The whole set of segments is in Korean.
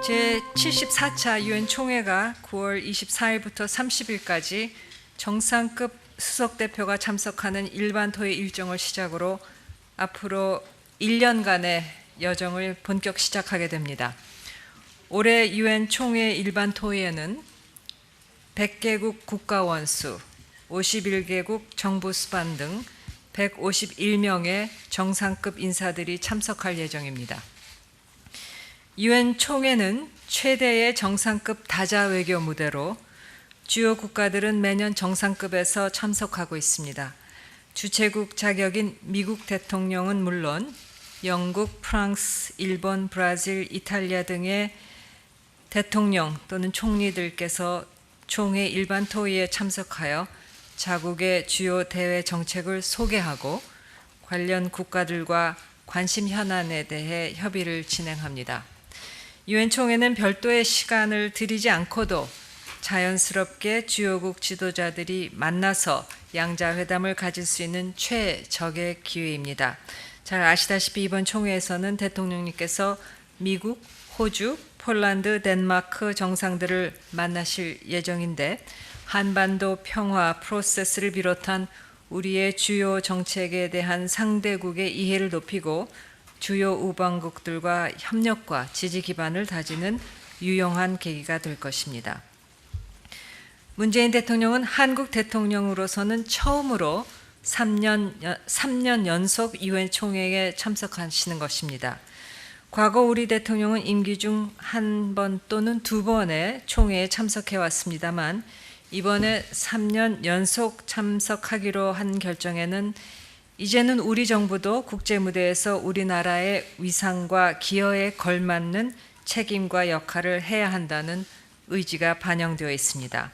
제74차 유엔 총회가 9월 24일부터 30일까지 정상급 수석대표가 참석하는 일반 토의 일정을 시작으로 앞으로 1년간의 여정을 본격 시작하게 됩니다. 올해 유엔 총회 일반 토의에는 100개국 국가원수, 51개국 정부 수반 등 151명의 정상급 인사들이 참석할 예정입니다. 유엔 총회는 최대의 정상급 다자 외교 무대로 주요 국가들은 매년 정상급에서 참석하고 있습니다. 주최국 자격인 미국 대통령은 물론 영국, 프랑스, 일본, 브라질, 이탈리아 등의 대통령 또는 총리들께서 총회 일반 토의에 참석하여 자국의 주요 대외 정책을 소개하고 관련 국가들과 관심 현안에 대해 협의를 진행합니다. 유엔 총회는 별도의 시간을 들이지 않고도 자연스럽게 주요국 지도자들이 만나서 양자회담을 가질 수 있는 최적의 기회입니다. 잘 아시다시피 이번 총회에서는 대통령님께서 미국, 호주, 폴란드, 덴마크 정상들을 만나실 예정인데 한반도 평화 프로세스를 비롯한 우리의 주요 정책에 대한 상대국의 이해를 높이고 주요 우방국들과 협력과 지지 기반을 다지는 유용한 계기가 될 것입니다. 문재인 대통령은 한국 대통령으로서는 처음으로 3년 연속 유엔 총회에 참석하시는 것입니다. 과거 우리 대통령은 임기 중 한 번 또는 두 번의 총회에 참석해 왔습니다만 이번에 3년 연속 참석하기로 한 결정에는 이제는 우리 정부도 국제 무대에서 우리나라의 위상과 기여에 걸맞는 책임과 역할을 해야 한다는 의지가 반영되어 있습니다.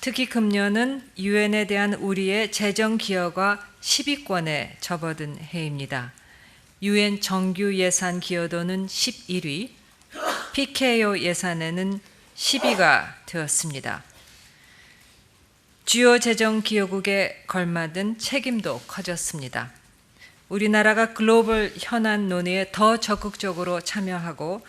특히 금년은 유엔에 대한 우리의 재정 기여가 10위권에 접어든 해입니다. 유엔 정규 예산 기여도는 11위, PKO 예산에는 10위가 되었습니다. 주요 재정 기여국에 걸맞은 책임도 커졌습니다. 우리나라가 글로벌 현안 논의에 더 적극적으로 참여하고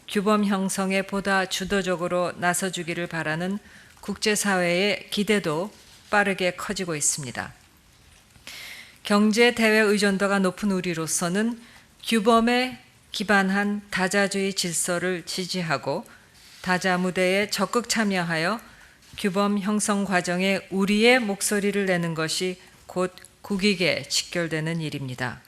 규범 형성에 보다 주도적으로 나서주기를 바라는 국제사회의 기대도 빠르게 커지고 있습니다. 경제 대외 의존도가 높은 우리로서는 규범에 기반한 다자주의 질서를 지지하고 다자 무대에 적극 참여하여 규범 형성 과정에 우리의 목소리를 내는 것이 곧 국익에 직결되는 일입니다.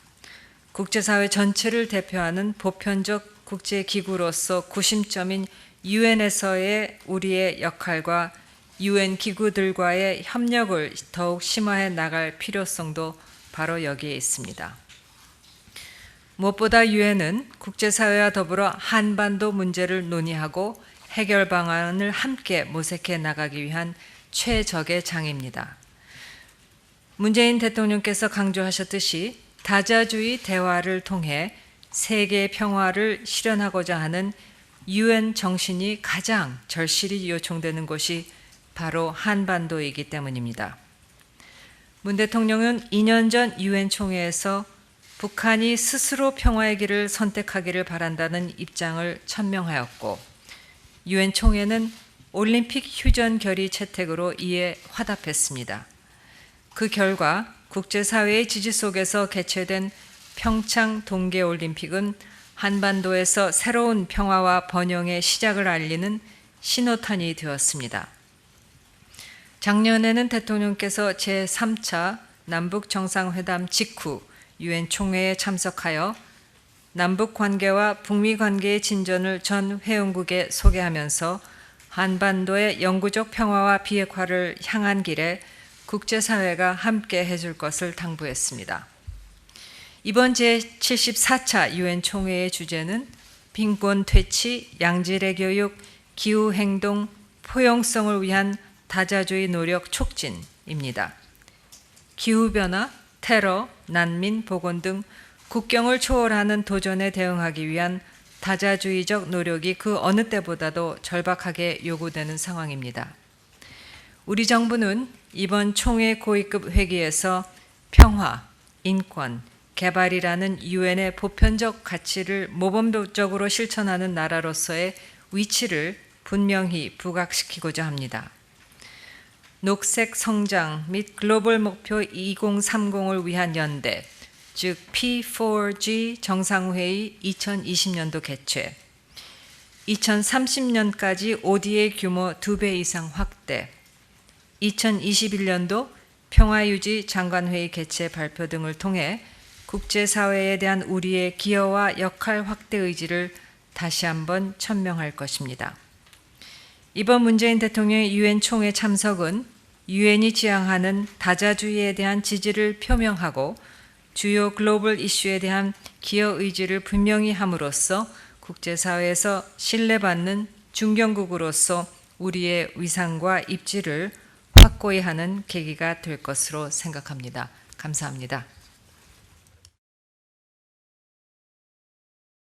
국제사회 전체를 대표하는 보편적 국제기구로서 구심점인 유엔에서의 우리의 역할과 유엔 기구들과의 협력을 더욱 심화해 나갈 필요성도 바로 여기에 있습니다. 무엇보다 유엔은 국제사회와 더불어 한반도 문제를 논의하고 해결 방안을 함께 모색해 나가기 위한 최적의 장입니다. 문재인 대통령께서 강조하셨듯이 다자주의 대화를 통해 세계 평화를 실현하고자 하는 유엔 정신이 가장 절실히 요청되는 곳이 바로 한반도이기 때문입니다. 문 대통령은 2년 전 유엔 총회에서 북한이 스스로 평화의 길을 선택하기를 바란다는 입장을 천명하였고 유엔 총회는 올림픽 휴전 결의 채택으로 이에 화답했습니다. 그 결과 국제사회의 지지 속에서 개최된 평창 동계올림픽은 한반도에서 새로운 평화와 번영의 시작을 알리는 신호탄이 되었습니다. 작년에는 대통령께서 제3차 남북정상회담 직후 유엔 총회에 참석하여 남북 관계와 북미 관계의 진전을 전 회원국에 소개하면서 한반도의 영구적 평화와 비핵화를 향한 길에 국제사회가 함께 해줄 것을 당부했습니다. 이번 제74차 유엔 총회의 주제는 빈곤 퇴치, 양질의 교육, 기후행동, 포용성을 위한 다자주의 노력 촉진입니다. 기후변화, 테러, 난민, 보건 등 국경을 초월하는 도전에 대응하기 위한 다자주의적 노력이 그 어느 때보다도 절박하게 요구되는 상황입니다. 우리 정부는 이번 총회 고위급 회기에서 평화, 인권, 개발이라는 유엔의 보편적 가치를 모범적으로 실천하는 나라로서의 위치를 분명히 부각시키고자 합니다. 녹색 성장 및 글로벌 목표 2030을 위한 연대, 즉 P4G 정상회의 2020년도 개최, 2030년까지 ODA 규모 2배 이상 확대, 2021년도 평화유지 장관회의 개최 발표 등을 통해 국제사회에 대한 우리의 기여와 역할 확대 의지를 다시 한번 천명할 것입니다. 이번 문재인 대통령의 유엔 총회 참석은 유엔이 지향하는 다자주의에 대한 지지를 표명하고 주요 글로벌 이슈에 대한 기여 의지를 분명히 함으로써 국제사회에서 신뢰받는 중견국으로서 우리의 위상과 입지를 확고히 하는 계기가 될 것으로 생각합니다. 감사합니다.